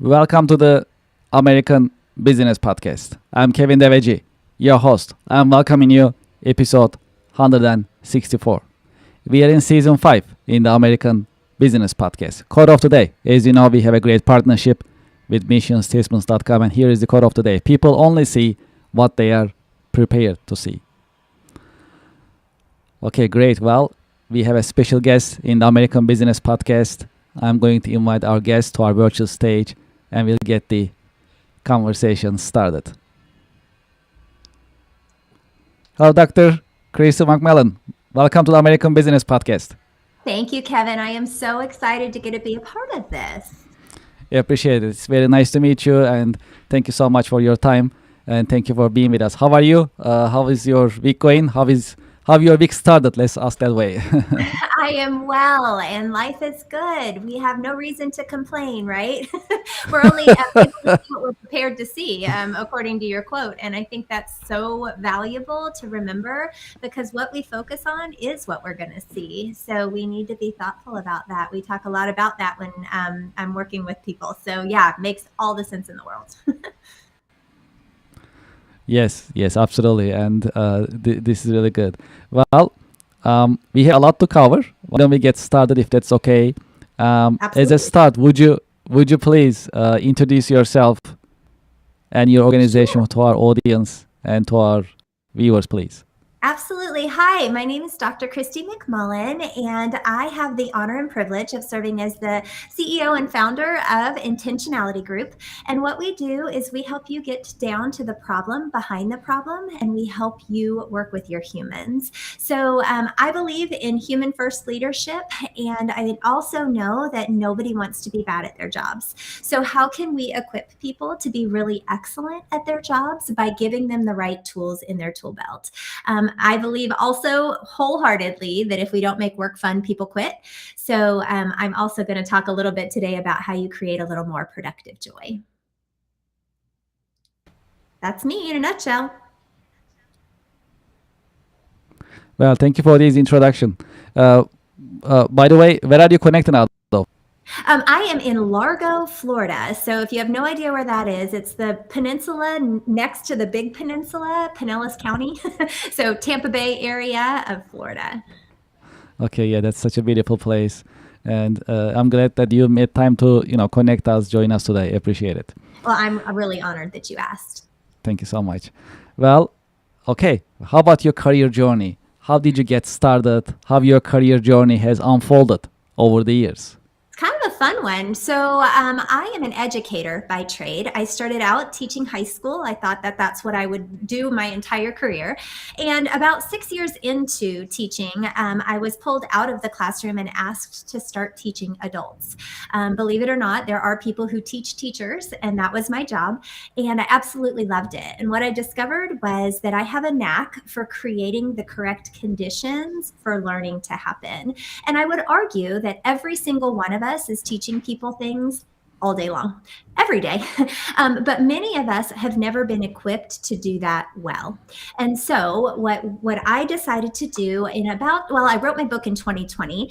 Welcome to the American Business Podcast. I'm Kevin Deveji, your host. I'm welcoming you episode 164. We are in season 5 in the American Business Podcast. Quote of the day. As you know, we have a great partnership with missionstatements.com, and here is the quote of the day. People only see what they are prepared to see. Okay, great. Well, we have a special guest in the American Business Podcast. I'm going to invite our guest to our virtual stage and we'll get the conversation started. Hello, Dr. Christy McMillan. Welcome to the American Business Podcast. Thank you, Kevin. I am so excited to get to be a part of this. I appreciate it. It's very nice to meet you, and thank you so much for your time, and thank you for being with us. How are you? How is your week going? How your week started? Let's ask that way. I am well, and life is good. We have no reason to complain, right? We're only able to see what we're prepared to see, according to your quote. And I think that's so valuable to remember because what we focus on is what we're going to see. So we need to be thoughtful about that. We talk a lot about that when I'm working with people. So yeah, it makes all the sense in the world. Yes, absolutely, and this is really good. Well, we have a lot to cover. Why don't we get started, if that's okay? As a start, would you please introduce yourself and your organization to our audience and to our viewers, please? Absolutely. Hi, my name is Dr. Christy McMullen, and I have the honor and privilege of serving as the CEO and founder of Intentionality Group. And what we do is we help you get down to the problem behind the problem, and we help you work with your humans. So I believe in human first leadership, and I also know that nobody wants to be bad at their jobs. So how can we equip people to be really excellent at their jobs by giving them the right tools in their tool belt? I believe also wholeheartedly that if we don't make work fun, people quit. So I'm also going to talk a little bit today about how you create a little more productive joy. That's me in a nutshell. Well, thank you for this introduction. By the way, where are you connecting out though? I am in Largo, Florida. So if you have no idea where that is, it's the peninsula next to the big peninsula, Pinellas County. So Tampa Bay area of Florida. Okay, yeah, that's such a beautiful place. And I'm glad that you made time to, connect us, join us today. I appreciate it. Well, I'm really honored that you asked. Thank you so much. Well, okay. How about your career journey? How did you get started? How your career journey has unfolded over the years? Kind of a fun one. So I am an educator by trade. I started out teaching high school. I thought that that's what I would do my entire career. And about 6 years into teaching, I was pulled out of the classroom and asked to start teaching adults. Believe it or not, there are people who teach teachers, and that was my job. And I absolutely loved it. And what I discovered was that I have a knack for creating the correct conditions for learning to happen. And I would argue that every single one of us is teaching people things all day long, every day. But many of us have never been equipped to do that well. And so what I decided to do I wrote my book in 2020,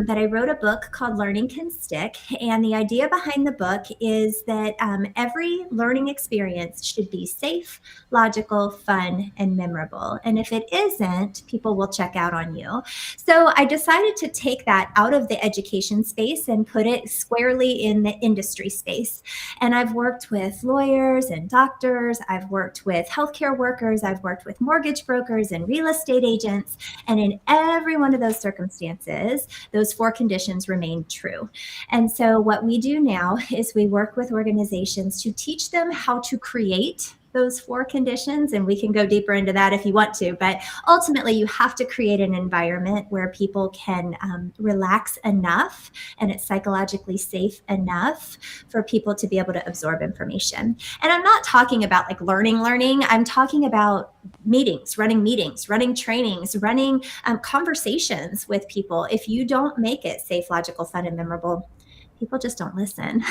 but I wrote a book called Learning Can Stick. And the idea behind the book is that every learning experience should be safe, logical, fun, and memorable. And if it isn't, people will check out on you. So I decided to take that out of the education space and put it squarely in the industry space. And I've worked with lawyers and doctors. I've worked with healthcare workers. I've worked with mortgage brokers and real estate agents. And in every one of those circumstances, those 4 conditions remain true. And so what we do now is we work with organizations to teach them how to create those 4 conditions, and we can go deeper into that if you want to, but ultimately you have to create an environment where people can relax enough and it's psychologically safe enough for people to be able to absorb information. And I'm not talking about like learning, I'm talking about running trainings, running conversations with people. If you don't make it safe, logical, fun, and memorable, people just don't listen.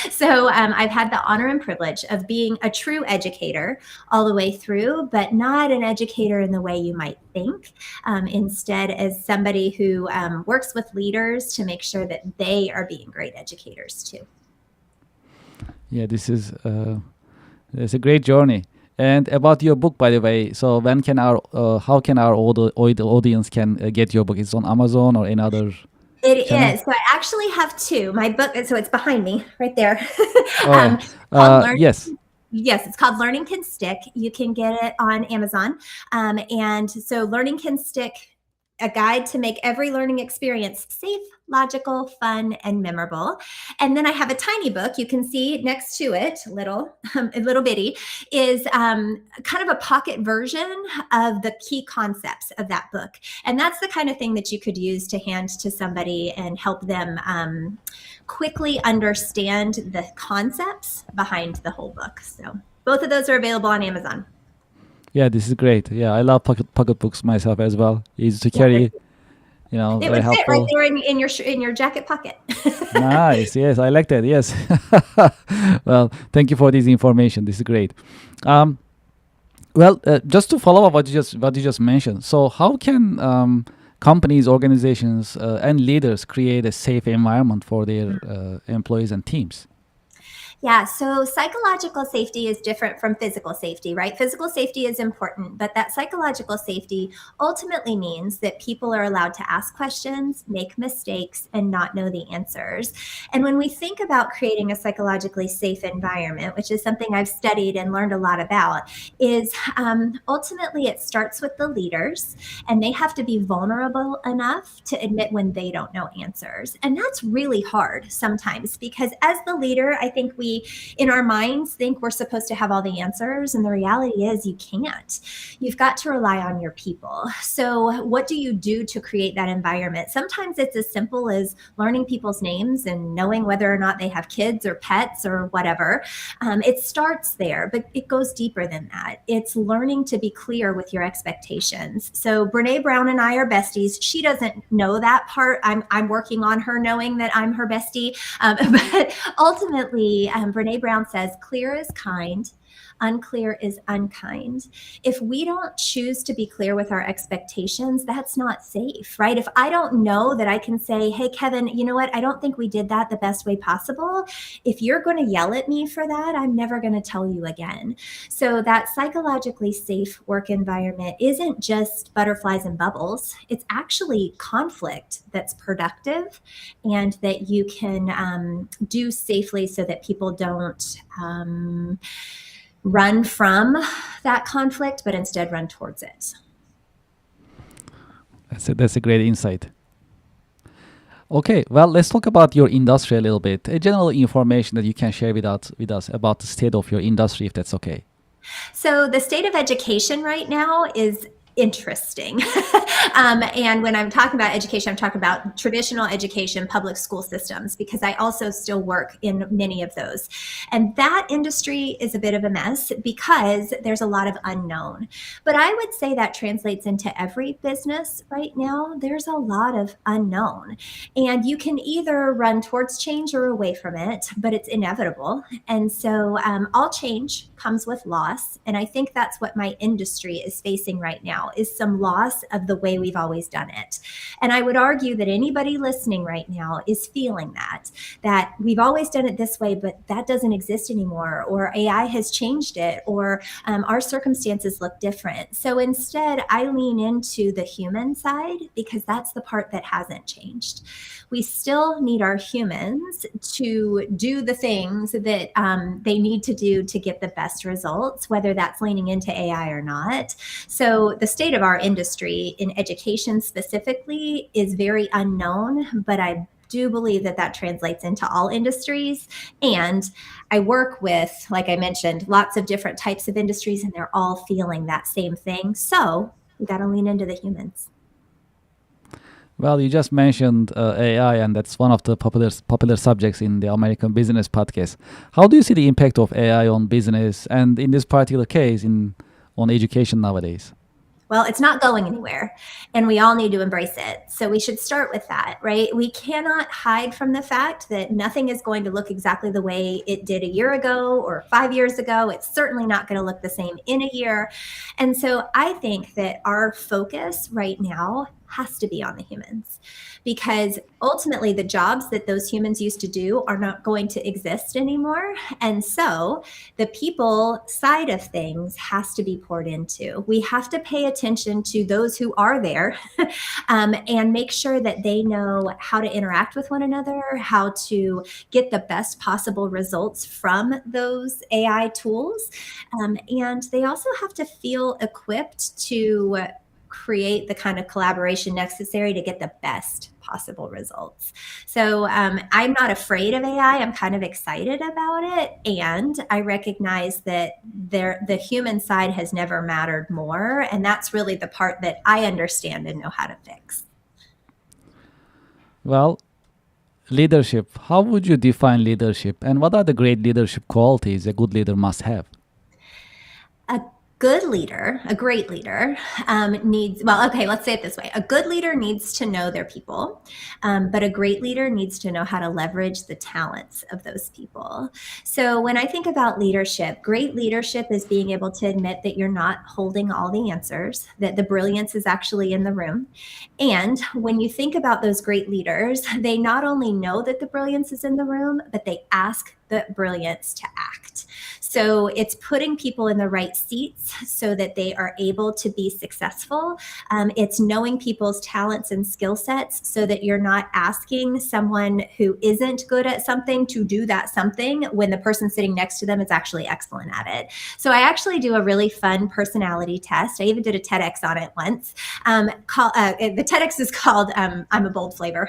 So I've had the honor and privilege of being a true educator all the way through, but not an educator in the way you might think. Instead, as somebody who works with leaders to make sure that they are being great educators too. Yeah, this is it's a great journey. And about your book, by the way, so when can our how can our audience can get your book? It's on Amazon or any other It channel? is. So I actually have two. My book, so it's behind me right there. Oh, Called Learn. yes. Yes, it's called Learning Can Stick. You can get it on Amazon. And so Learning Can Stick, a guide to make every learning experience safe, logical, fun, and memorable. And then I have a tiny book. You can see next to it, little bitty, is kind of a pocket version of the key concepts of that book. And that's the kind of thing that you could use to hand to somebody and help them quickly understand the concepts behind the whole book. So both of those are available on Amazon. Yeah, this is great. Yeah, I love pocket books myself as well. Easy to Yeah, carry, it very would fit right helpful. there in your jacket pocket. Nice. Yes, I like that. Yes. Well, thank you for this information. This is great. Um, just to follow up what you just mentioned. So, how can companies, organizations, and leaders create a safe environment for their employees and teams? Yeah, so psychological safety is different from physical safety, right? Physical safety is important, but that psychological safety ultimately means that people are allowed to ask questions, make mistakes, and not know the answers. And when we think about creating a psychologically safe environment, which is something I've studied and learned a lot about, is ultimately it starts with the leaders, and they have to be vulnerable enough to admit when they don't know answers. And that's really hard sometimes because as the leader, I think we in our minds think we're supposed to have all the answers, and the reality is you can't. You've got to rely on your people. So what do you do to create that environment? Sometimes it's as simple as learning people's names and knowing whether or not they have kids or pets or whatever. It starts there, but it goes deeper than that. It's learning to be clear with your expectations. So Brene Brown and I are besties. She doesn't know that part. I'm working on her knowing that I'm her bestie. But ultimately, Brene Brown says, clear is kind, unclear is unkind. If we don't choose to be clear with our expectations, that's not safe, right? If I don't know that I can say, hey, Kevin, you know what? I don't think we did that the best way possible. If you're going to yell at me for that, I'm never going to tell you again. So that psychologically safe work environment isn't just butterflies and bubbles. It's actually conflict that's productive and that you can do safely so that people don't run from that conflict, but instead run towards it. That's a great insight. Okay, well, let's talk about your industry a little bit. A general information that you can share with us about the state of your industry, if that's okay. So the state of education right now is interesting. And when I'm talking about education, I'm talking about traditional education, public school systems, because I also still work in many of those. And that industry is a bit of a mess because there's a lot of unknown. But I would say that translates into every business right now. There's a lot of unknown. And you can either run towards change or away from it, but it's inevitable. And so all change comes with loss. And I think that's what my industry is facing right now is some loss of the way we've always done it. And I would argue that anybody listening right now is feeling that we've always done it this way, but that doesn't exist anymore, or AI has changed it, or our circumstances look different. So instead, I lean into the human side because that's the part that hasn't changed. We still need our humans to do the things that they need to do to get the best results, whether that's leaning into AI or not. So the state of our industry in education specifically is very unknown, but I do believe that translates into all industries. And I work with, like I mentioned, lots of different types of industries, and they're all feeling that same thing. So we got to lean into the humans. Well, you just mentioned AI, and that's one of the popular subjects in the American Business Podcast. How do you see the impact of AI on business, and in this particular case, on education nowadays? Well, it's not going anywhere, and we all need to embrace it. So we should start with that, right? We cannot hide from the fact that nothing is going to look exactly the way it did a year ago or 5 years ago. It's certainly not going to look the same in a year. And so I think that our focus right now has to be on the humans, because ultimately the jobs that those humans used to do are not going to exist anymore. And so the people side of things has to be poured into. We have to pay attention to those who are there and make sure that they know how to interact with one another, how to get the best possible results from those AI tools. And they also have to feel equipped to create the kind of collaboration necessary to get the best possible results. So I'm not afraid of AI. I'm kind of excited about it. And I recognize that the human side has never mattered more. And that's really the part that I understand and know how to fix. Well, leadership. How would you define leadership? And what are the great leadership qualities a good leader must have? A good leader, a great leader, needs, well, okay, let's say it this way. A good leader needs to know their people, but a great leader needs to know how to leverage the talents of those people. So when I think about leadership, great leadership is being able to admit that you're not holding all the answers, that the brilliance is actually in the room. And when you think about those great leaders, they not only know that the brilliance is in the room, but they ask the brilliance to act. So it's putting people in the right seats so that they are able to be successful. It's knowing people's talents and skill sets so that you're not asking someone who isn't good at something to do that something when the person sitting next to them is actually excellent at it. So I actually do a really fun personality test. I even did a TEDx on it once. The TEDx is called I'm a bold flavor.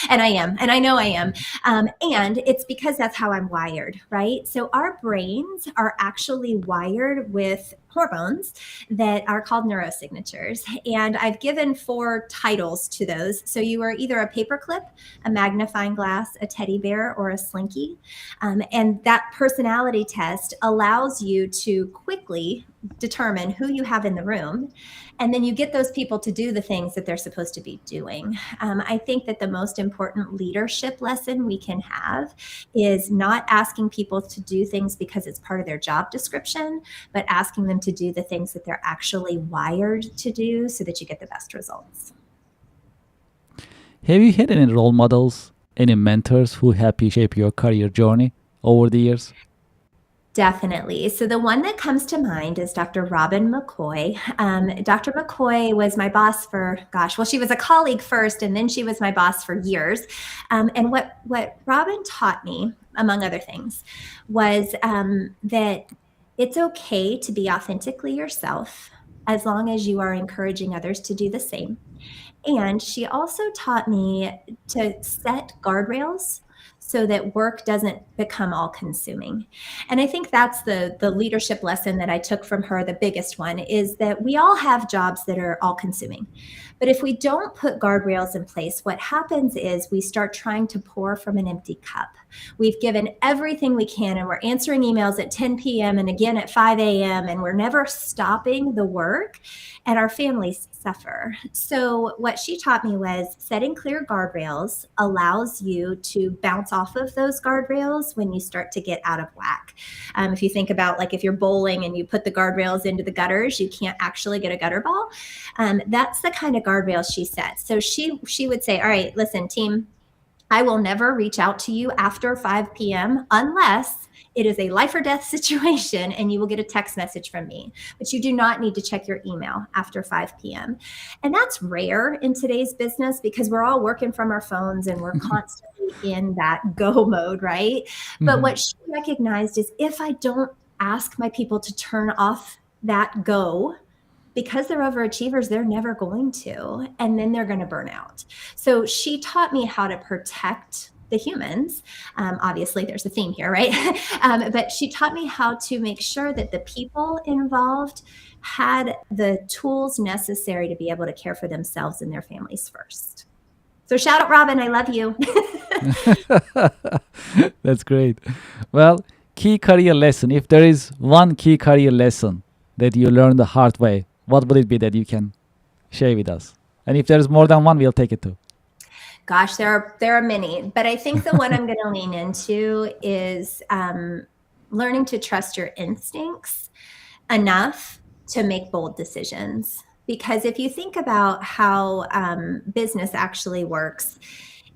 And I am, and I know I am. And it's because that's how I'm wired, right? So our brains are actually wired with hormones that are called neurosignatures. And I've given 4 titles to those. So you are either a paperclip, a magnifying glass, a teddy bear, or a slinky. And that personality test allows you to quickly determine who you have in the room. And then you get those people to do the things that they're supposed to be doing. I think that the most important leadership lesson we can have is not asking people to do things because it's part of their job description, but asking them to do the things that they're actually wired to do so that you get the best results. Have you had any role models, any mentors who help you shape your career journey over the years? Definitely. So the one that comes to mind is Dr. Robin McCoy. Dr. McCoy was my boss for, gosh, well, she was a colleague first, and then she was my boss for years. And what Robin taught me, among other things, was that it's okay to be authentically yourself as long as you are encouraging others to do the same. And she also taught me to set guardrails so that work doesn't become all consuming. And I think that's the leadership lesson that I took from her. The biggest one is that we all have jobs that are all consuming. But if we don't put guardrails in place, what happens is we start trying to pour from an empty cup. We've given everything we can, and we're answering emails at 10 p.m. and again at 5 a.m., and we're never stopping the work, and our families suffer. So what she taught me was setting clear guardrails allows you to bounce off of those guardrails when you start to get out of whack. If you think about, like, if you're bowling and you put the guardrails into the gutters, you can't actually get a gutter ball. That's the kind of guardrails she set. So she would say, all right, listen, team, I will never reach out to you after 5 p.m. unless it is a life or death situation and you will get a text message from me. But you do not need to check your email after 5 p.m. And that's rare in today's business because we're all working from our phones and we're constantly in that go mode, right? But what she recognized is if I don't ask my people to turn off that go, because they're overachievers, they're never going to, and then they're going to burn out. So she taught me how to protect the humans. Obviously, there's a theme here, right? But she taught me how to make sure that the people involved had the tools necessary to be able to care for themselves and their families first. So shout out, Robin, I love you. That's great. Well, key career lesson. If there is one key career lesson that you learned the hard way, what would it be that you can share with us? And if there's more than one, we'll take it too. Gosh, there are many, but I think the one I'm going to lean into is learning to trust your instincts enough to make bold decisions. because if you think about how business actually works,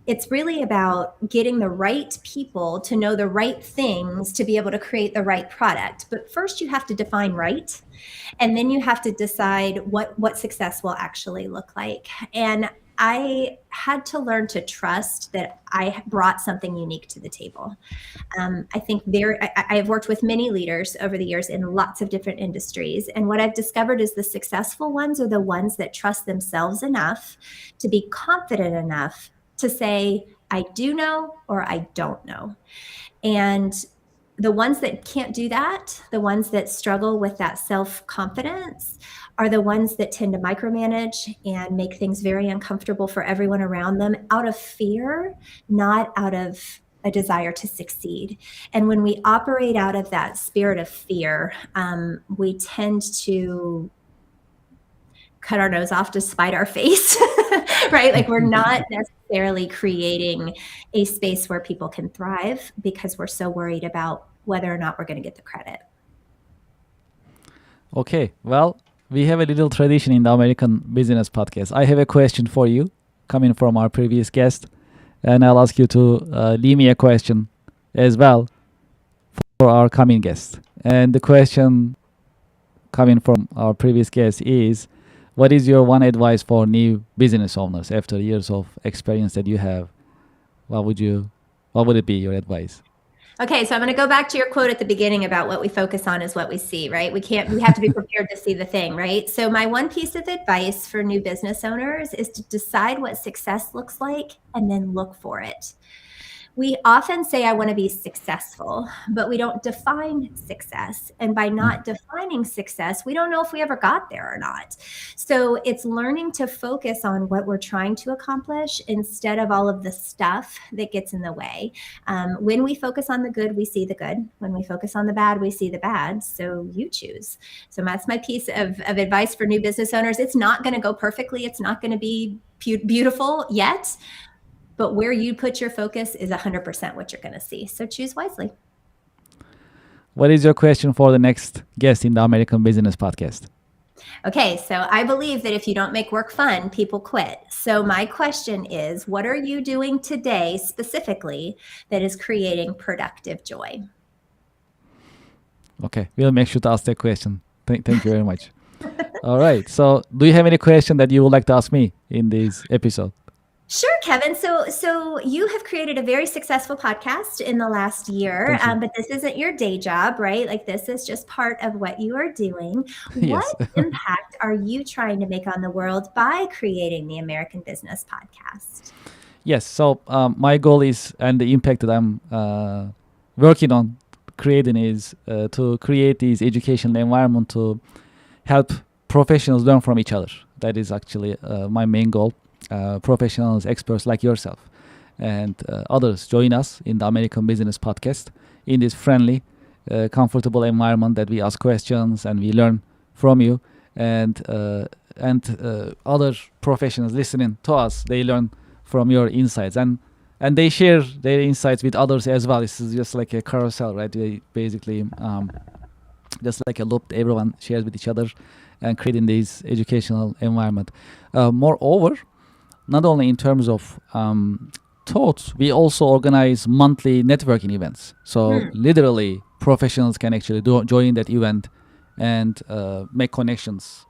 it's really about getting the right people to know the right things to be able to create the right product. But first, you have to define right, and then you have to decide what success will actually look like. And I had to learn to trust that I brought something unique to the table. I think I have worked with many leaders over the years in lots of different industries. And what I've discovered is the successful ones are the ones that trust themselves enough to be confident enough to say, I do know or I don't know. And the ones that can't do that, the ones that struggle with that self-confidence, are the ones that tend to micromanage and make things very uncomfortable for everyone around them out of fear, not out of a desire to succeed. And when we operate out of that spirit of fear, we tend to cut our nose off to spite our face, right? Like we're not necessarily creating a space where people can thrive because we're so worried about whether or not we're going to get the credit. Okay, well, we have a little tradition in the American Business Podcast. I have a question for you coming from our previous guest, and I'll ask you to leave me a question as well for our coming guest. And the question coming from our previous guest is, what is your one advice for new business owners after years of experience that you have? What would it be, your advice? Okay, so I'm going to go back to your quote at the beginning about what we focus on is what we see, right? We have to be prepared to see the thing, right? So my one piece of advice for new business owners is to decide what success looks like and then look for it. We often say, I want to be successful, but we don't define success. And by not defining success, we don't know if we ever got there or not. So it's learning to focus on what we're trying to accomplish instead of all of the stuff that gets in the way. When we focus on the good, we see the good. When we focus on the bad, we see the bad. So you choose. So that's my piece of advice for new business owners. It's not going to go perfectly. It's not going to be beautiful yet. But where you put your focus is 100% what you're going to see. So choose wisely. What is your question for the next guest in the American Business Podcast? Okay, so I believe that if you don't make work fun, people quit. So my question is, what are you doing today specifically that is creating productive joy? Okay, we'll make sure to ask that question. Thank you very much. All right. So do you have any question that you would like to ask me in this episode? Sure, Kevin. So you have created a very successful podcast in the last year, but this isn't your day job, right? Like this is just part of what you are doing. Yes. What impact are you trying to make on the world by creating the American Business Podcast? Yes. So my goal is, and the impact that I'm working on creating is to create this educational environment to help professionals learn from each other. That is actually my main goal. Professionals, experts like yourself and others join us in the American Business Podcast in this friendly, comfortable environment that we ask questions and we learn from you, and other professionals listening to us, they learn from your insights and they share their insights with others as well. This is just like a carousel, right? They basically just like a loop that everyone shares with each other and creating this educational environment. Moreover, not only in terms of thoughts, we also organize monthly networking events. So literally, professionals can actually join that event and make connections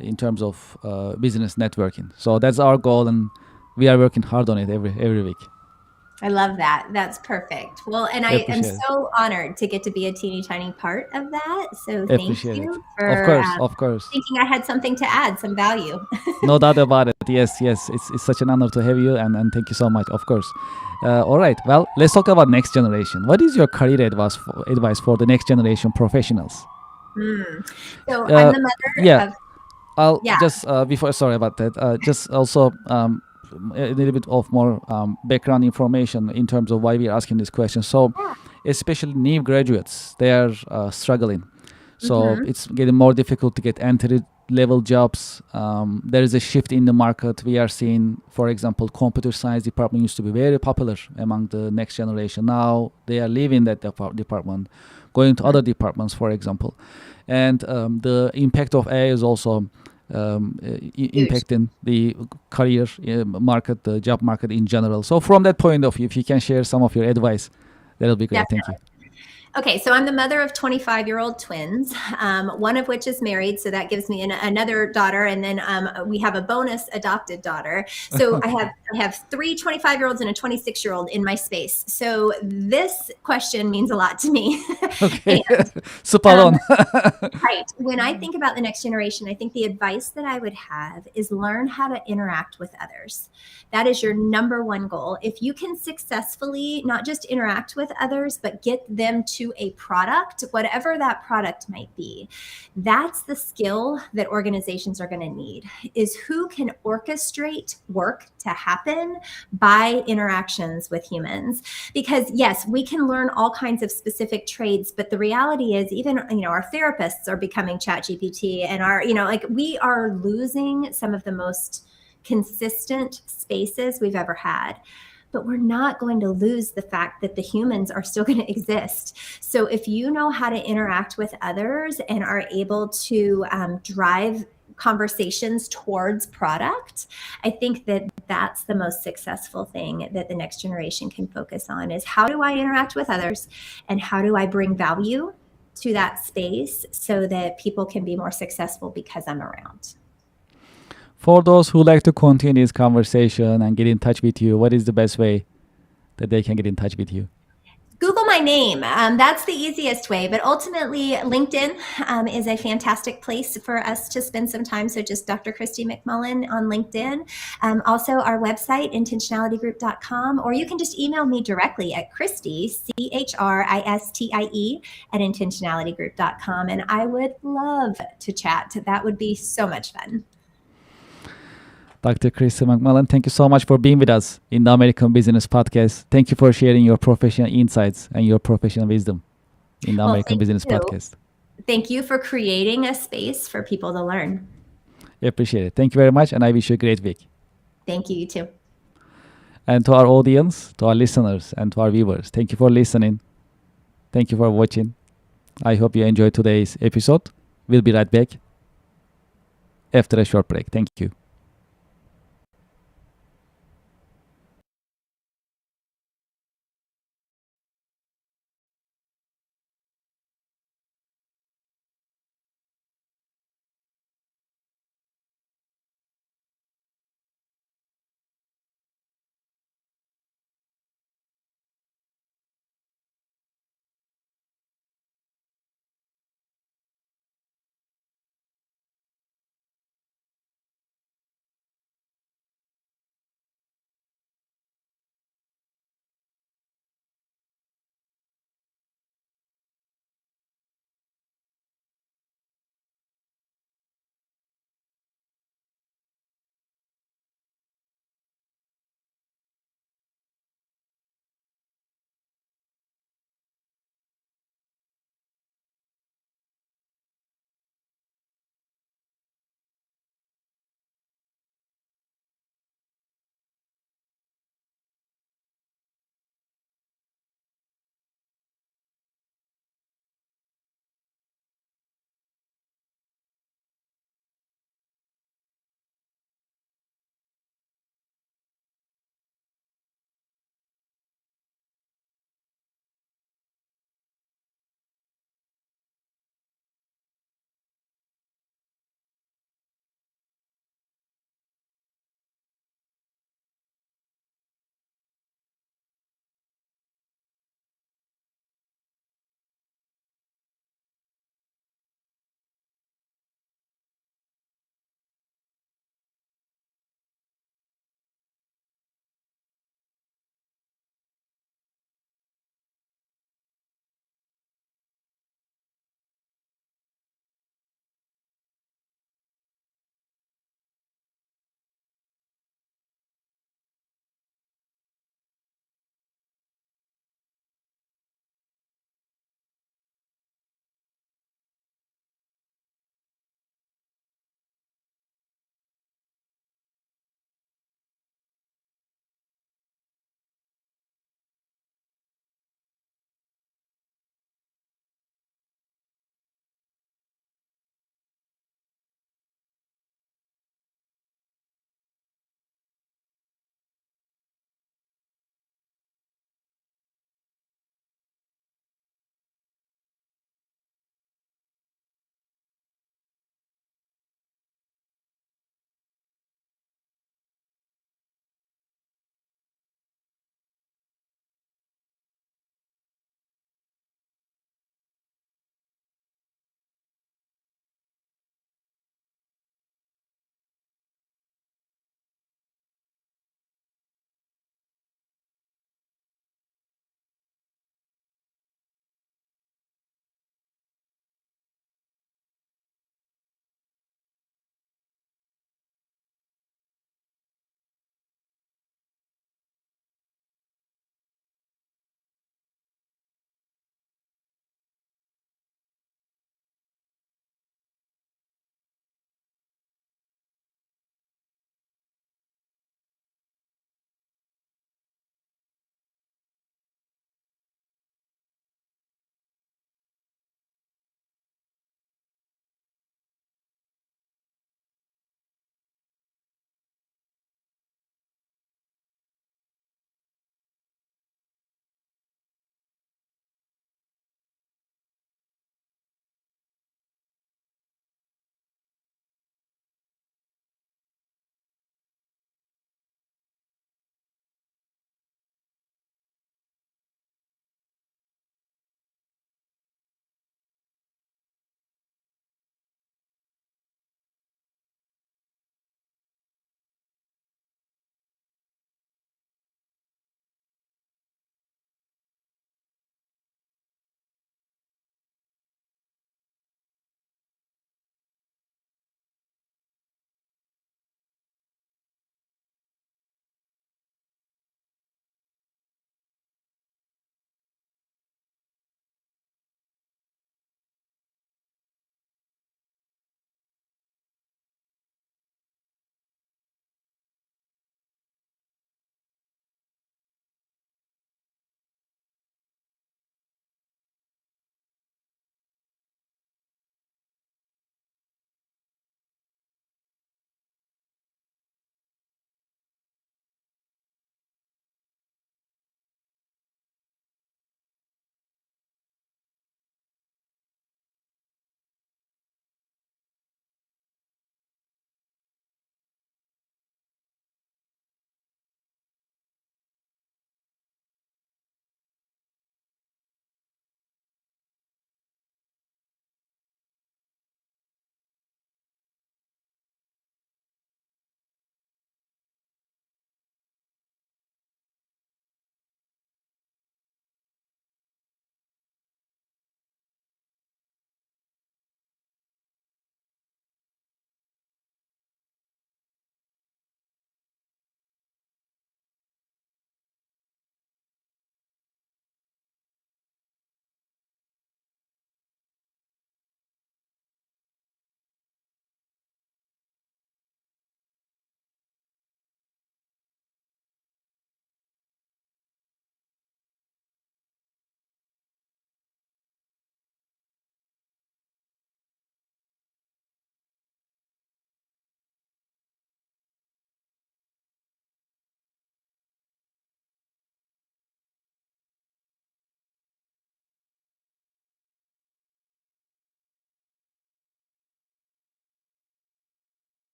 in terms of business networking. So that's our goal, and we are working hard on it every week. I love that. That's perfect. Well, and I am so honored to get to be a teeny tiny part of that. So thank you for of course. thinking I had something to add, some value. No doubt about it. Yes. It's such an honor to have you, and thank you so much, of course. All right. Well, let's talk about next generation. What is your career advice for the next generation professionals? So I'm the mother of... I'll just before, sorry about that. Just also a little bit of more background information in terms of why we are asking this question. So, especially new graduates, they are struggling. So it's getting more difficult to get entry-level jobs. There is a shift in the market. We are seeing, for example, computer science department used to be very popular among the next generation. Now they are leaving that department, going to other departments, for example. And the impact of AI is also Huge. impacting the career market, the job market in general. So from that point of view, if you can share some of your advice, that'll be great. Thank you. Okay, so I'm the mother of 25-year-old twins, one of which is married, so that gives me another daughter, and then we have a bonus adopted daughter. So Okay. I have three 25-year-olds and a 26-year-old in my space. So this question means a lot to me. Okay. And Spot um, on. right. When I think about the next generation, I think the advice that I would have is learn how to interact with others. That is your number one goal. If you can successfully not just interact with others, but get them to a product, whatever that product might be, that's the skill that organizations are going to need, is who can orchestrate work to happen by interactions with humans. Because yes, we can learn all kinds of specific trades, but the reality is even, our therapists are becoming chat GPT, and like we are losing some of the most consistent spaces we've ever had. But we're not going to lose the fact that the humans are still going to exist. So if you know how to interact with others and are able to drive conversations towards product, I think that that's the most successful thing that the next generation can focus on, is how do I interact with others and how do I bring value to that space so that people can be more successful because I'm around. For those who like to continue this conversation and get in touch with you, what is the best way that they can get in touch with you? Google my name. That's the easiest way. But ultimately, LinkedIn is a fantastic place for us to spend some time. So just Dr. Christy McMullen on LinkedIn. Also, our website, intentionalitygroup.com, or you can just email me directly at Christy, CHRISTIE, at intentionalitygroup.com. And I would love to chat. That would be so much fun. Dr. Christy McMullen, thank you so much for being with us in the American Business Podcast. Thank you for sharing your professional insights and your professional wisdom in the Well, American Business you. Podcast. Thank you for creating a space for people to learn. I appreciate it. Thank you very much, and I wish you a great week. Thank you, you too. And to our audience, to our listeners, and to our viewers, thank you for listening. Thank you for watching. I hope you enjoyed today's episode. We'll be right back after a short break. Thank you.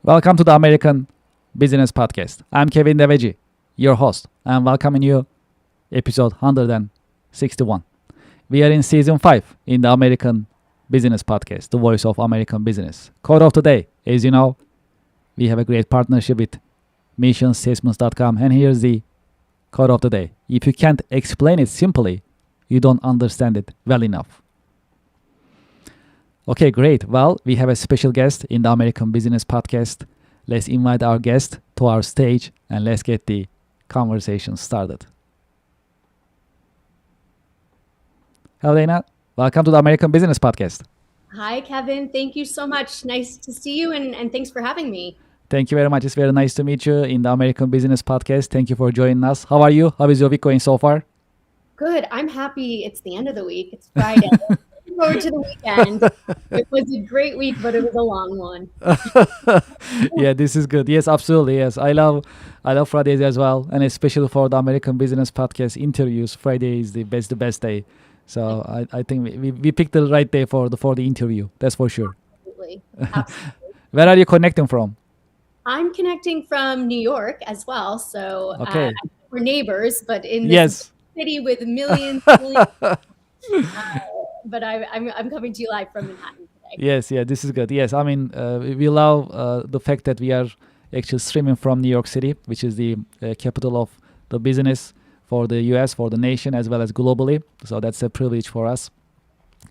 Welcome to the American Business Podcast. I'm Kevin Deveci, your host. I'm welcoming you episode 161. We are in season 5 in the American Business Podcast, the voice of American business. Quote of the day, as you know, we have a great partnership with missionstatements.com, and here's the quote of the day. If you can't explain it simply, you don't understand it well enough. Okay, great. Well, we have a special guest in the American Business Podcast. Let's invite our guest to our stage and let's get the conversation started. Hello, Dana. Welcome to the American Business Podcast. Hi, Kevin. Thank you so much. Nice to see you, and thanks for having me. Thank you very much. It's very nice to meet you in the American Business Podcast. Thank you for joining us. How are you? How is your week going so far? Good. I'm happy it's the end of the week. It's Friday. Looking forward to the weekend. It was a great week, but it was a long one. Yeah, this is good. Yes, absolutely. Yes, I love Fridays as well, and especially for the American Business Podcast interviews. Friday is the best day. So I think we picked the right day for the interview. That's for sure. Absolutely. Absolutely. Where are you connecting from? I'm connecting from New York as well. So Okay. we're neighbors, but in this Yes. city with millions. But I'm coming to you live from Manhattan today. Yes, yeah, this is good. Yes, I mean, we love the fact that we are actually streaming from New York City, which is the capital of the business for the US, for the nation, as well as globally. So that's a privilege for us.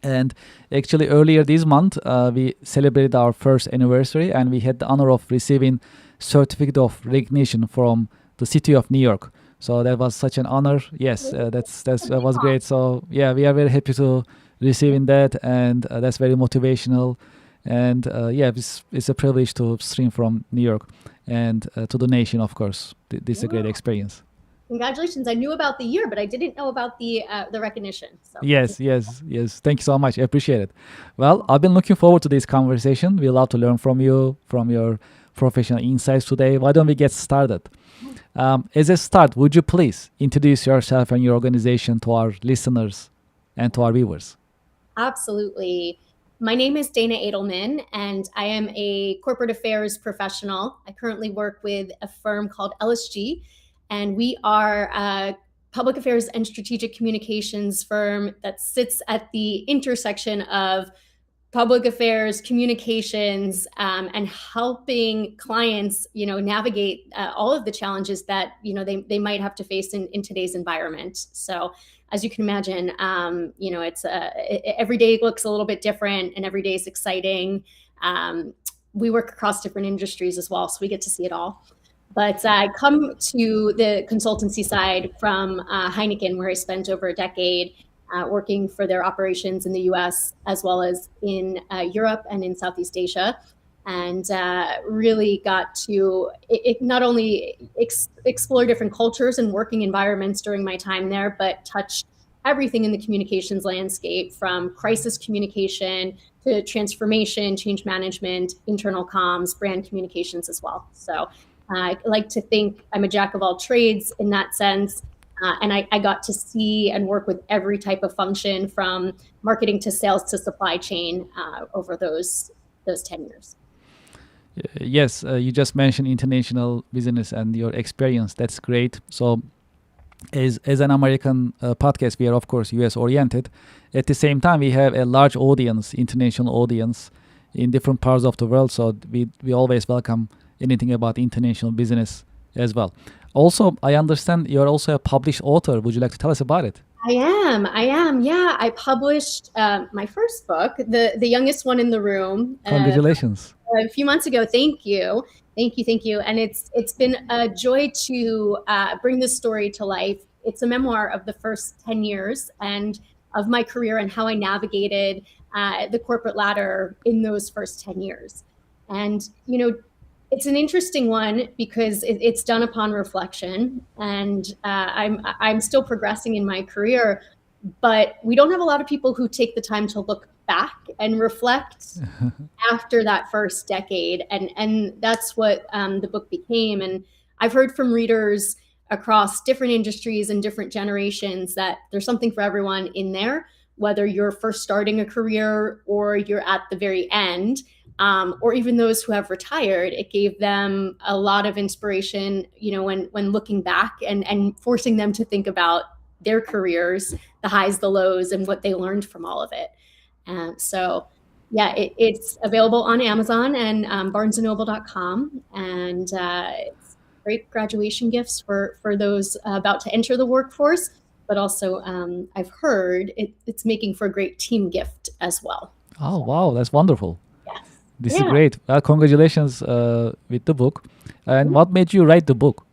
And actually, earlier this month, we celebrated our first anniversary, and we had the honor of receiving certificate of recognition from the city of New York. So that was such an honor. Yes, that was great. So yeah, we are very happy to receiving that, and that's very motivational. And yeah, it's a privilege to stream from New York and to the nation, of course. This is a great experience. Congratulations. I knew about the year, but I didn't know about the recognition. So. Yes. Thank you so much. I appreciate it. Well, I've been looking forward to this conversation. We love to learn from you, from your professional insights today. Why don't we get started? As a start, would you please introduce yourself and your organization to our listeners and to our viewers? Absolutely. My name is Dana Edelman, and I am a corporate affairs professional. I currently work with a firm called LSG, and we are a public affairs and strategic communications firm that sits at the intersection of public affairs, communications, and helping clients, navigate all of the challenges that they might have to face in today's environment. So, as you can imagine, it's every day looks a little bit different, and every day is exciting. We work across different industries as well, so we get to see it all. But I come to the consultancy side from Heineken, where I spent over a decade working for their operations in the US, as well as in Europe and in Southeast Asia. And really got to not only explore different cultures and working environments during my time there, but touch everything in the communications landscape, from crisis communication to transformation, change management, internal comms, brand communications as well. So I like to think I'm a jack of all trades in that sense. And I got to see and work with every type of function, from marketing to sales to supply chain, over those 10 years. Yes, you just mentioned international business and your experience. That's great. So as an American podcast, we are, of course, US oriented. At the same time, we have a large audience, international audience in different parts of the world. So we always welcome anything about international business as well. Also, I understand you're also a published author. Would you like to tell us about it? I am. Yeah, I published my first book, the youngest one in the room. Congratulations. A few months ago. Thank you. And it's been a joy to bring this story to life. It's a memoir of the first 10 years and of my career and how I navigated the corporate ladder in those first 10 years. And, it's an interesting one because it's done upon reflection, and I'm still progressing in my career, but we don't have a lot of people who take the time to look back and reflect after that first decade. And that's what the book became. And I've heard from readers across different industries and different generations that there's something for everyone in there, whether you're first starting a career or you're at the very end. or even those who have retired. It gave them a lot of inspiration, when looking back and forcing them to think about their careers, the highs, the lows, and what they learned from all of it. So yeah, it's available on Amazon and barnesandnoble.com. And it's great graduation gifts for those about to enter the workforce. But also, I've heard it's making for a great team gift as well. Oh, wow, that's wonderful. Yes. This is great. Well, congratulations with the book. And what made you write the book?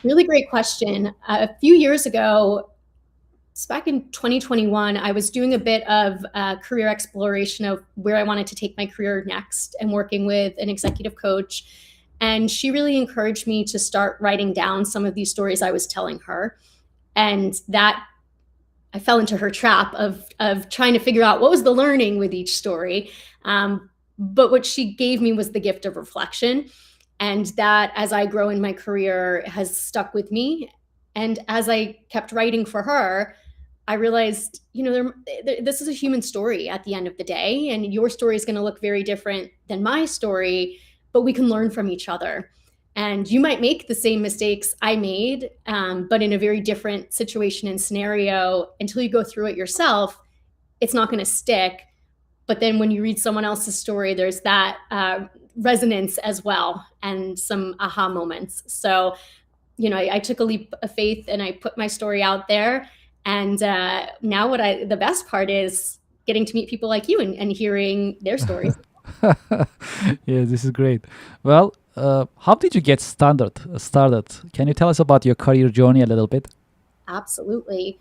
Really great question. A few years ago, it's back in 2021, I was doing a bit of career exploration of where I wanted to take my career next and working with an executive coach. And she really encouraged me to start writing down some of these stories I was telling her. And that I fell into her trap of trying to figure out what was the learning with each story. But what she gave me was the gift of reflection. And that, as I grow in my career, has stuck with me. And as I kept writing for her, I realized, this is a human story at the end of the day. And your story is going to look very different than my story, but we can learn from each other. And you might make the same mistakes I made, but in a very different situation and scenario. Until you go through it yourself, it's not going to stick. But then when you read someone else's story, there's that resonance as well and some aha moments. So, I took a leap of faith and I put my story out there. And now the best part is getting to meet people like you and hearing their stories. Yeah, this is great. Well, how did you get started? Can you tell us about your career journey a little bit? Absolutely.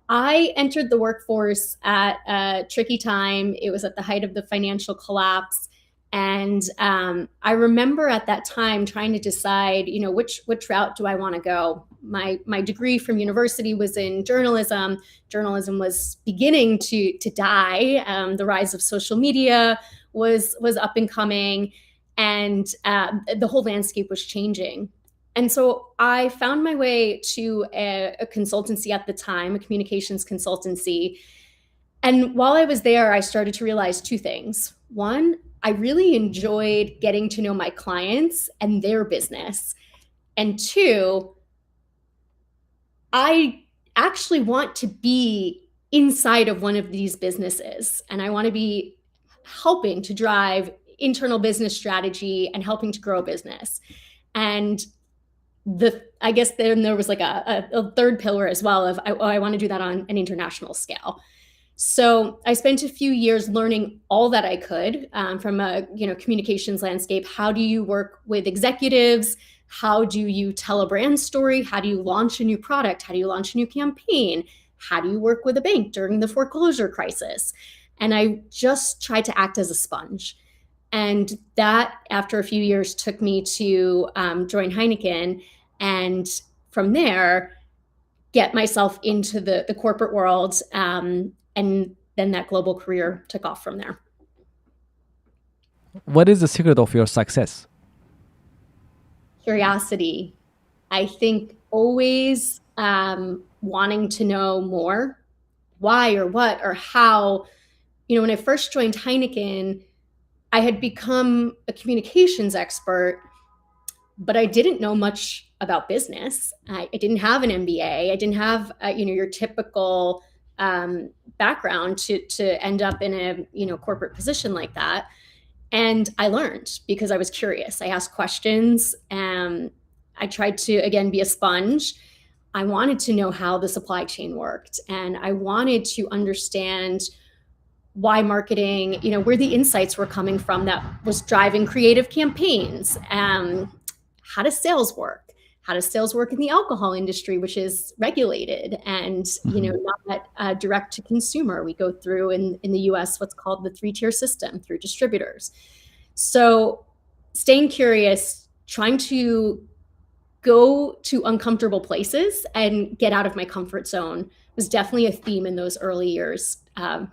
I entered the workforce at a tricky time. It was at the height of the financial collapse. And I remember at that time trying to decide, which route do I want to go? My degree from university was in journalism. Journalism was beginning to die. The rise of social media was up and coming, and the whole landscape was changing. And so I found my way to a consultancy at the time, a communications consultancy. And while I was there, I started to realize two things. One, I really enjoyed getting to know my clients and their business. And two, I actually want to be inside of one of these businesses. And I want to be helping to drive internal business strategy and helping to grow a business. And I guess then there was like a third pillar as well of I want to do that on an international scale. So I spent a few years learning all that I could from a communications landscape. How do you work with executives? How do you tell a brand story? How do you launch a new product? How do you launch a new campaign? How do you work with a bank during the foreclosure crisis? And I just tried to act as a sponge. And that, after a few years, took me to join Heineken. And from there, get myself into the corporate world. And then that global career took off from there. What is the secret of your success? Curiosity. I think always wanting to know more, why or what or how. When I first joined Heineken, I had become a communications expert, but I didn't know much about business. I didn't have an MBA. I didn't have your typical background to end up in a corporate position like that. And I learned because I was curious. I asked questions. I tried to, again, be a sponge. I wanted to know how the supply chain worked. And I wanted to understand why marketing, where the insights were coming from that was driving creative campaigns. How does sales work? How does sales work in the alcohol industry, which is regulated and not direct to consumer? We go through in the US what's called the 3-tier system through distributors. So staying curious, trying to go to uncomfortable places and get out of my comfort zone was definitely a theme in those early years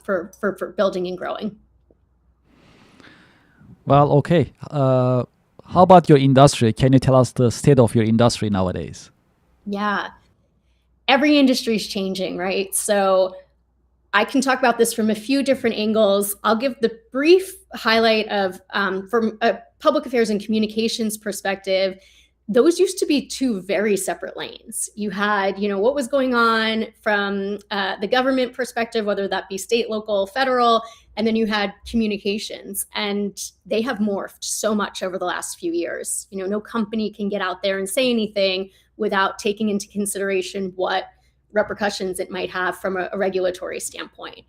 for building and growing. Well, okay. How about your industry? Can you tell us the state of your industry nowadays? Yeah. Every industry is changing, right? So I can talk about this from a few different angles. I'll give the brief highlight of, from a public affairs and communications perspective, those used to be two very separate lanes. You had, what was going on from the government perspective, whether that be state, local, federal, and then you had communications, and they have morphed so much over the last few years. No company can get out there and say anything without taking into consideration what repercussions it might have from a regulatory standpoint.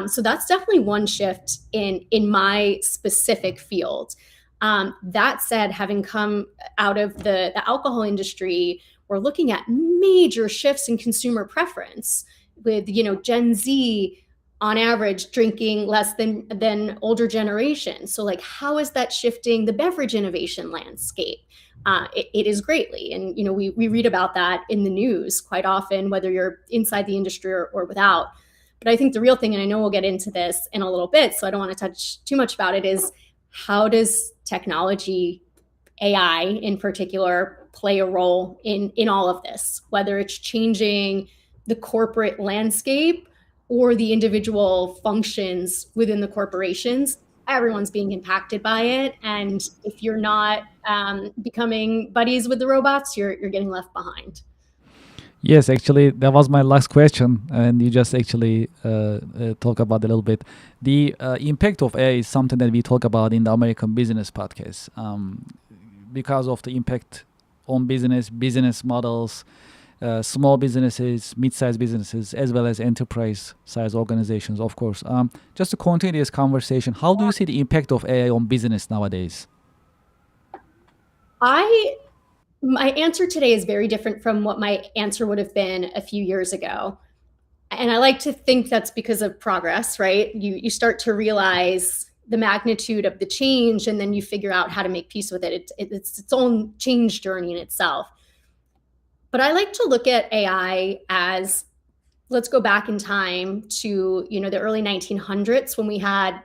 So that's definitely one shift in my specific field. That said, having come out of the alcohol industry, we're looking at major shifts in consumer preference with, Gen Z on average drinking less than older generations. So how is that shifting the beverage innovation landscape? It is greatly. And, we read about that in the news quite often, whether you're inside the industry or without. But I think the real thing, and I know we'll get into this in a little bit, so I don't want to touch too much about it, is how does technology, AI in particular, play a role in all of this, whether it's changing the corporate landscape or the individual functions within the corporations. Everyone's being impacted by it. And if you're not becoming buddies with the robots, you're getting left behind. Yes, actually, that was my last question, and you just actually talk about it a little bit. The impact of AI is something that we talk about in the American Business Podcast, because of the impact on business models, small businesses, mid-sized businesses, as well as enterprise-sized organizations, of course. Just to continue this conversation, how do you see the impact of AI on business nowadays? My answer today is very different from what my answer would have been a few years ago. And I like to think that's because of progress, right? You start to realize the magnitude of the change, and then you figure out how to make peace with it. It's its own change journey in itself. But I like to look at AI as, let's go back in time to, the early 1900s when we had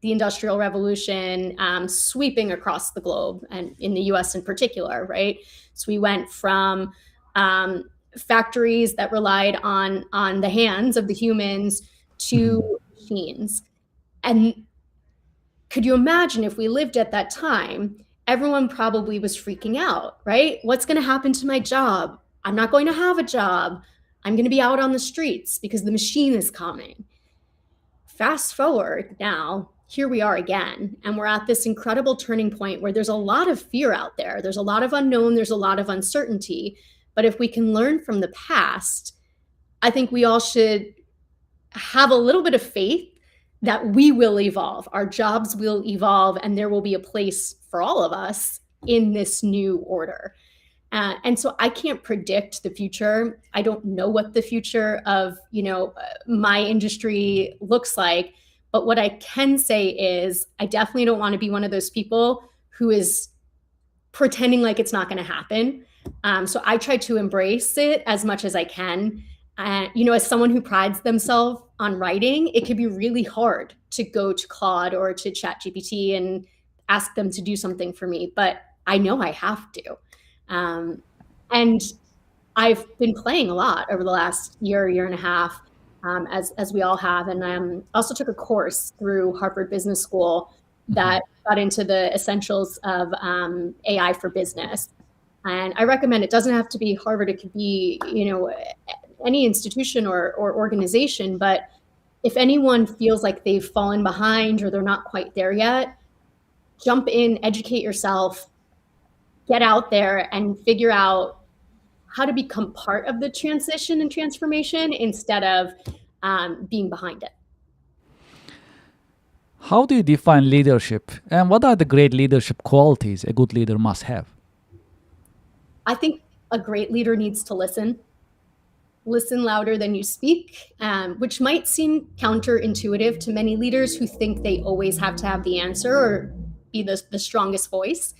the Industrial Revolution sweeping across the globe, and in the US in particular, right? So we went from factories that relied on the hands of the humans to machines. And could you imagine if we lived at that time, everyone probably was freaking out, right? What's going to happen to my job? I'm not going to have a job. I'm going to be out on the streets because the machine is coming. Fast forward now, here we are again, and we're at this incredible turning point where there's a lot of fear out there. There's a lot of unknown, there's a lot of uncertainty. But if we can learn from the past, I think we all should have a little bit of faith that we will evolve, our jobs will evolve, and there will be a place for all of us in this new order. And so I can't predict the future. I don't know what the future of, my industry looks like. But what I can say is I definitely don't want to be one of those people who is pretending like it's not going to happen. So I try to embrace it as much as I can. As someone who prides themselves on writing, it can be really hard to go to Claude or to ChatGPT and ask them to do something for me. But I know I have to. And I've been playing a lot over the last year and a half, as we all have. And I also took a course through Harvard Business School that got into the essentials of AI for business. And I recommend, it doesn't have to be Harvard. It could be, any institution or organization. But if anyone feels like they've fallen behind or they're not quite there yet, jump in, educate yourself, get out there and figure out how to become part of the transition and transformation instead of being behind it. How do you define leadership, and what are the great leadership qualities a good leader must have? I think a great leader needs to listen louder than you speak, which might seem counterintuitive to many leaders who think they always have to have the answer or be the strongest voice.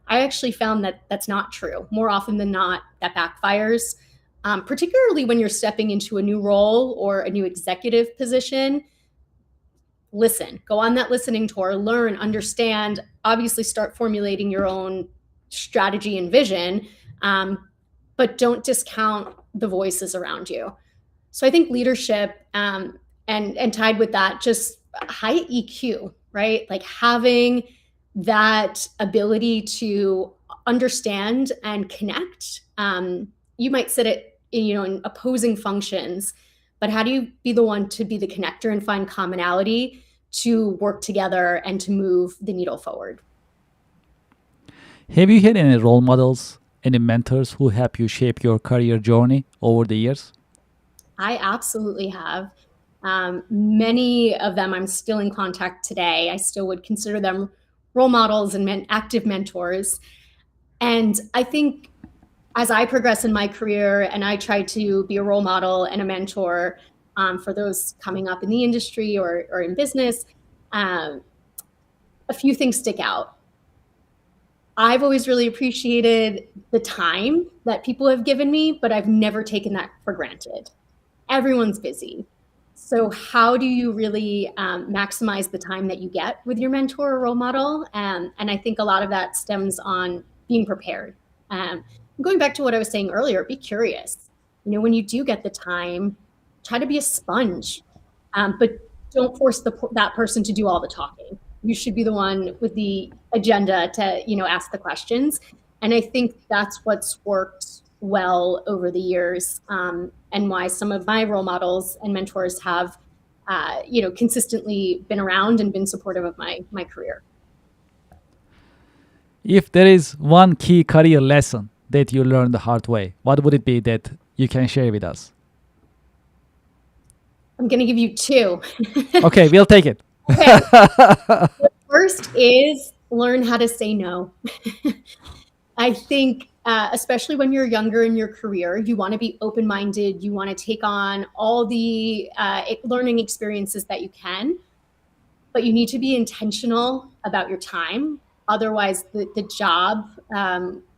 I actually found that that's not true. More often than not, that backfires, particularly when you're stepping into a new role or a new executive position. Listen, go on that listening tour, learn, understand, obviously start formulating your own strategy and vision, but don't discount the voices around you. So I think leadership, and tied with that, just high EQ, right? Like having that ability to understand and connect. You might sit in opposing functions, but how do you be the one to be the connector and find commonality to work together and to move the needle forward? Have you had any role models, any mentors who help you shape your career journey over the years? I absolutely have. Many of them I'm still in contact today. I still would consider them role models and active mentors. And I think as I progress in my career and I try to be a role model and a mentor for those coming up in the industry or in business, um, a few things stick out. I've always really appreciated the time that people have given me, but I've never taken that for granted. Everyone's busy. So how do you really maximize the time that you get with your mentor or role model? And I think a lot of that stems on being prepared. Going back to what I was saying earlier, be curious. When you do get the time, try to be a sponge, but don't force that person to do all the talking. You should be the one with the agenda to, ask the questions. And I think that's what's worked well over the years, and why some of my role models and mentors have, consistently been around and been supportive of my career. If there is one key career lesson that you learned the hard way, what would it be that you can share with us? I'm going to give you two. Okay, we'll take it. Okay. The first is learn how to say no. I think, especially when you're younger in your career, you want to be open-minded. You want to take on all the learning experiences that you can, but you need to be intentional about your time. Otherwise, the job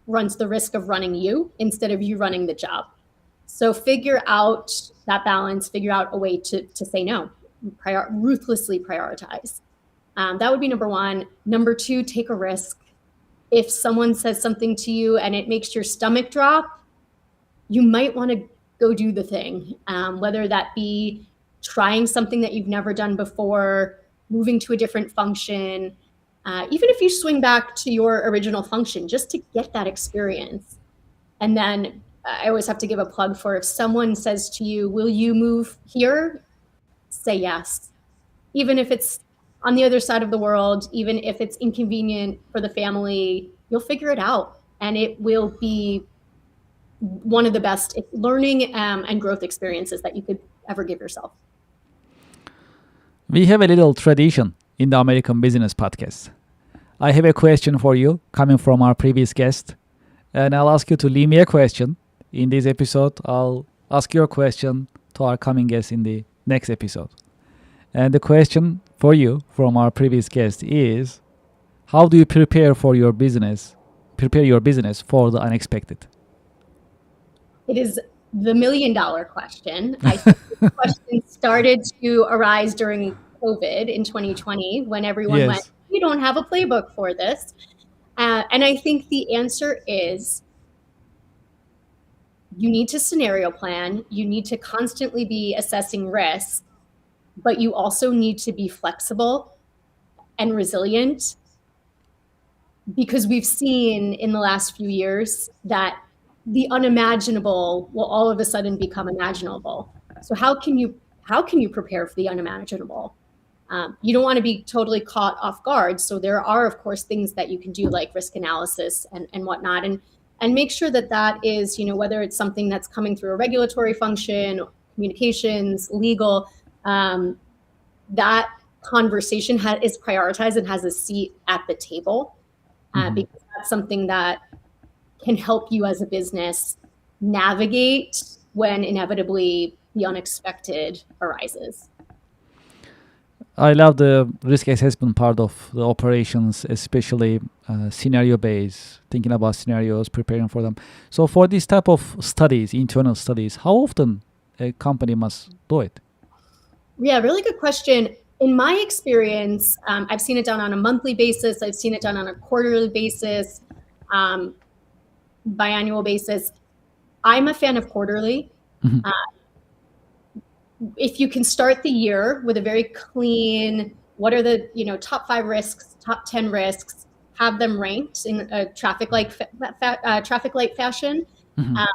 runs the risk of running you instead of you running the job. So figure out that balance, figure out a way to say no, ruthlessly prioritize. That would be number one. Number two, take a risk. If someone says something to you and it makes your stomach drop, you might want to go do the thing, whether that be trying something that you've never done before, moving to a different function, even if you swing back to your original function, just to get that experience. And then I always have to give a plug for, if someone says to you, will you move here? Say yes. Even if it's on the other side of the world, even if it's inconvenient for the family, you'll figure it out. And it will be one of the best learning and growth experiences that you could ever give yourself. We have a little tradition in the American Business Podcast. I have a question for you coming from our previous guest, and I'll ask you to leave me a question. In this episode, I'll ask your question to our coming guest in the next episode. And the question for you from our previous guest is, how do you prepare your business for the unexpected? It is the $1 million question. I think the question started to arise during COVID in 2020 when everyone went, we don't have a playbook for this. And I think the answer is, you need to scenario plan. You need to constantly be assessing risk, but you also need to be flexible and resilient, because we've seen in the last few years that the unimaginable will all of a sudden become imaginable. So how can you prepare for the unimaginable? You don't want to be totally caught off guard. So there are, of course, things that you can do, like risk analysis and whatnot. And make sure that is, whether it's something that's coming through a regulatory function, communications, legal, that conversation is prioritized and has a seat at the table, because that's something that can help you as a business navigate when inevitably the unexpected arises. I love the risk assessment part of the operations, especially scenario-based, thinking about scenarios, preparing for them. So for this type of studies, internal studies, how often a company must do it? Yeah, really good question. In my experience, I've seen it done on a monthly basis. I've seen it done on a quarterly basis, biannual basis. I'm a fan of quarterly. if you can start the year with a very clean, what are the top 5 risks, top 10 risks, have them ranked in a traffic light fashion, Mhm.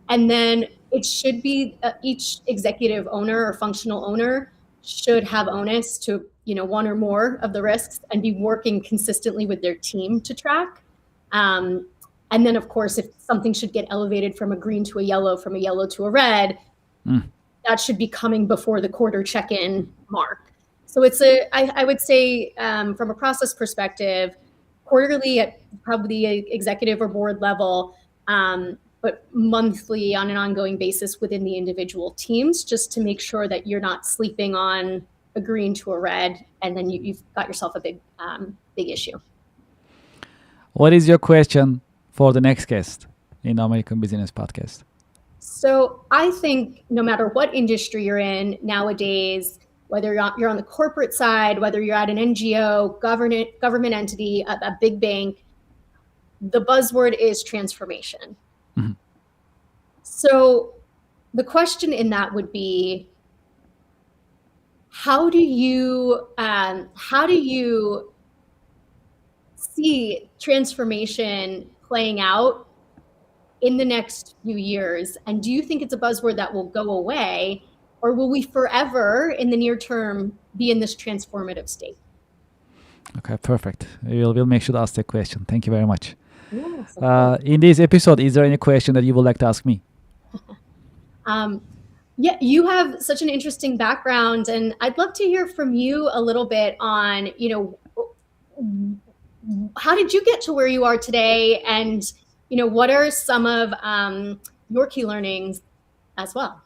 and then it should be each executive owner or functional owner should have onus to one or more of the risks and be working consistently with their team to track. And then, of course, if something should get elevated from a green to a yellow, from a yellow to a red, that should be coming before the quarter check-in mark. So I would say from a process perspective, quarterly at probably the executive or board level, but monthly on an ongoing basis within the individual teams, just to make sure that you're not sleeping on a green to a red, and then you've got yourself a big issue. What is your question for the next guest in the American Business Podcast? So I think no matter what industry you're in nowadays, whether you're on the corporate side, whether you're at an NGO, government entity, a big bank, the buzzword is transformation. Mm-hmm. So the question in that would be, how do you see transformation playing out in the next few years? And do you think it's a buzzword that will go away, or will we forever in the near term be in this transformative state? Okay, perfect. We'll make sure to ask that question. Thank you very much. Yes, in this episode, is there any question that you would like to ask me? Yeah, you have such an interesting background, and I'd love to hear from you a little bit on, how did you get to where you are today, and what are some of your key learnings as well?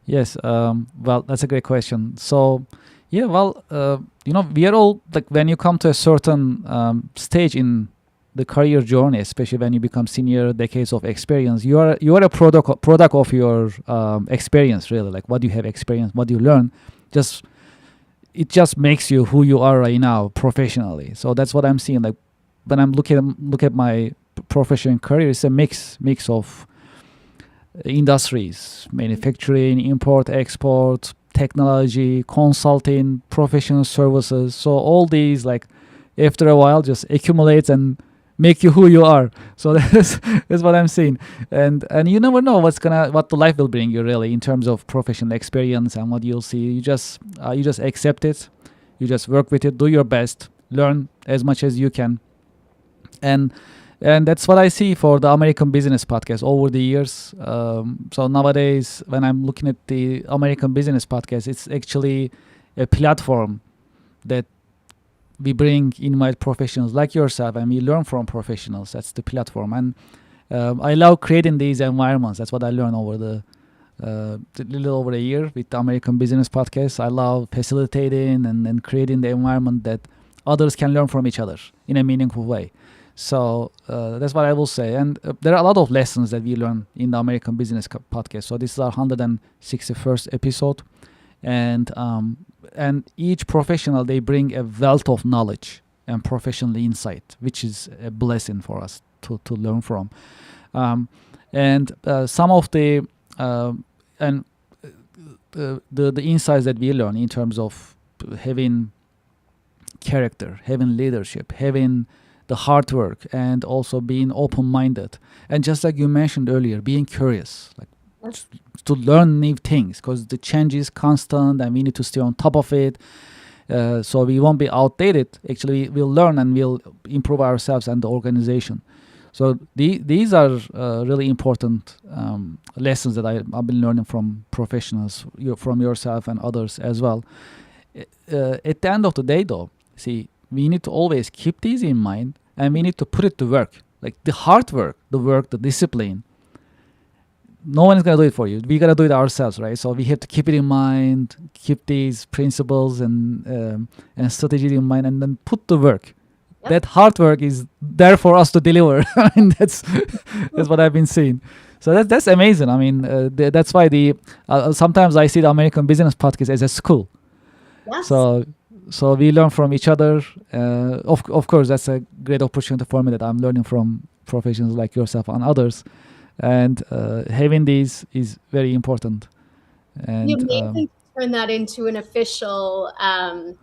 Yes, well, that's a great question. So, yeah, well, we are all, like, when you come to a certain stage in the career journey, especially when you become senior, decades of experience, you are a product of your experience, really. Like, what you have experienced, what you learn, it just makes you who you are right now professionally. So that's what I'm seeing. Like, when I'm look at my professional career, it's a mix of industries: manufacturing, import, export, technology, consulting, professional services. So all these, like, after a while, just accumulates and make you who you are. So that's what I'm seeing. And you never know what the life will bring you, really, in terms of professional experience and what you'll see. You just accept it. You just work with it. Do your best. Learn as much as you can. And that's what I see for the American Business Podcast over the years. So nowadays, when I'm looking at the American Business Podcast, it's actually a platform that we invite professionals like yourself, and we learn from professionals. That's the platform. And I love creating these environments. That's what I learned over the little over a year with the American Business Podcast. I love facilitating and creating the environment that others can learn from each other in a meaningful way. So that's what I will say. And there are a lot of lessons that we learn in the American Business Podcast. So this is our 161st episode. And each professional, they bring a wealth of knowledge and professional insight, which is a blessing for us to learn from. And some of the insights that we learn in terms of having character, having leadership, having the hard work, and also being open-minded, and just like you mentioned earlier, being curious, like to learn new things, because the change is constant and we need to stay on top of it. So we won't be outdated. Actually, we'll learn and we'll improve ourselves and the organization. So these are really important lessons that I've been learning from professionals, from yourself and others as well. At the end of the day, though, see, we need to always keep these in mind, and we need to put it to work. Like the hard work, the discipline, no one is going to do it for you. We got to do it ourselves, right? So we have to keep it in mind, keep these principles and strategies in mind, and then put the work. Yep. That hard work is there for us to deliver. I mean, that's what I've been seeing. So that's amazing. I mean, that's why sometimes I see the American Business Podcast as a school. Yes. So we learn from each other. Of course, that's a great opportunity for me that I'm learning from professionals like yourself and others. And having these is very important. And You may think turn that into an official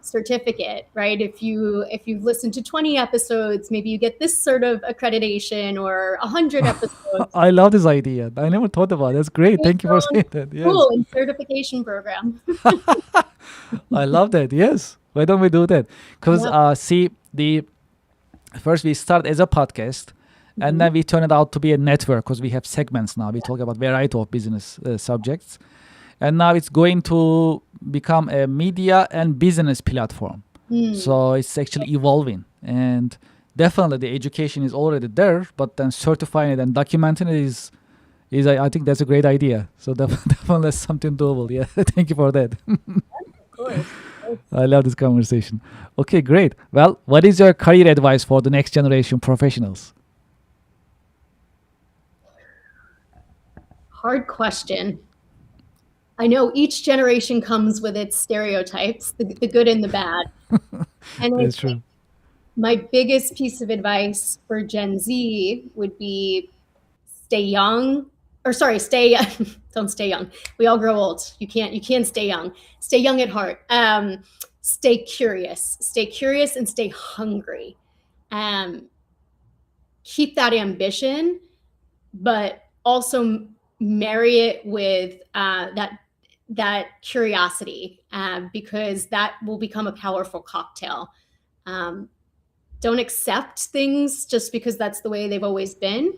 certificate, right? If you've listened to 20 episodes, maybe you get this sort of accreditation, or 100 episodes. I love this idea. I never thought about it. That's great. Thank you for saying that. Yes. Cool, and certification program. I love that. Yes. Why don't we do that? Because Yep. see, the first we start as a podcast, and then we turn it out to be a network because we have segments now. We talk about variety of business subjects, and now it's going to become a media and business platform. So it's actually evolving, and definitely the education is already there, but then certifying it and documenting it is I think that's a great idea. So definitely that's something doable. Yeah, thank you for that. Of course. I love this conversation. Okay, great. Well, what is your career advice for the next generation professionals? Hard question. I know each generation comes with its stereotypes, the good and the bad. And I That's true. think my biggest piece of advice for Gen Z would be stay young, or sorry, stay don't stay young. We all grow old. You can't stay young. Stay young at heart. Stay curious. Stay curious and stay hungry. Keep that ambition, but also marry it with that curiosity, because that will become a powerful cocktail. Don't accept things just because that's the way they've always been.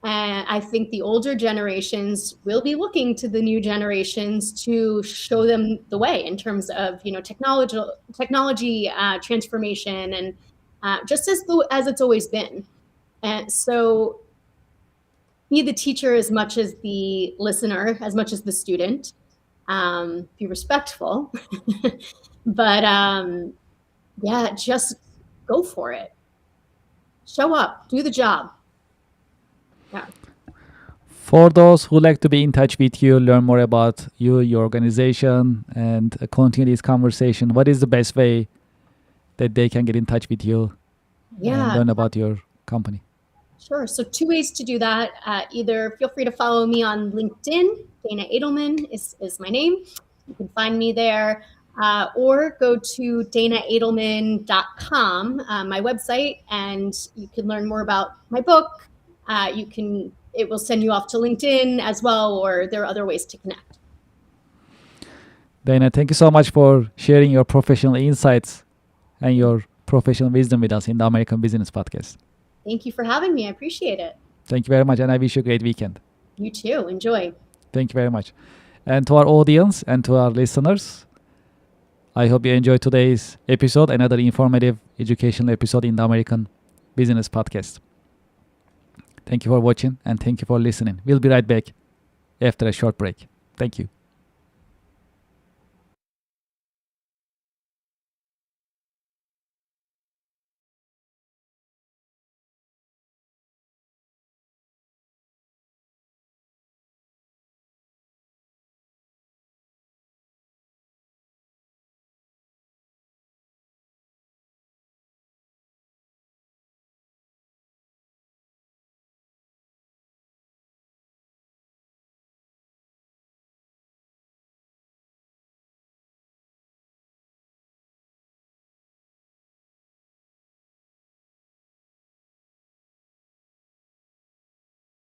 And I think the older generations will be looking to the new generations to show them the way in terms of technology transformation, and just as it's always been. And so be the teacher as much as the listener, as much as the student. Be respectful, but yeah, just go for it. Show up, do the job. Yeah. For those who like to be in touch with you, learn more about you, your organization, and continue this conversation, what is the best way that they can get in touch with you and Yeah, learn about your company? sure. So 2 ways to do that. Either feel free to follow me on LinkedIn. Dana Edelman is my name. You can find me there. Or go to danaedelman.com, my website, and you can learn more about my book. It will send you off to LinkedIn as well, or there are other ways to connect. Dana, thank you so much for sharing your professional insights and your professional wisdom with us in the American Business Podcast. Thank you for having me. I appreciate it. Thank you very much, and I wish you a great weekend. You too. Enjoy. Thank you very much. And to our audience and to our listeners, I hope you enjoyed today's episode, another informative educational episode in the American Business Podcast. Thank you for watching and thank you for listening. We'll be right back after a short break. Thank you.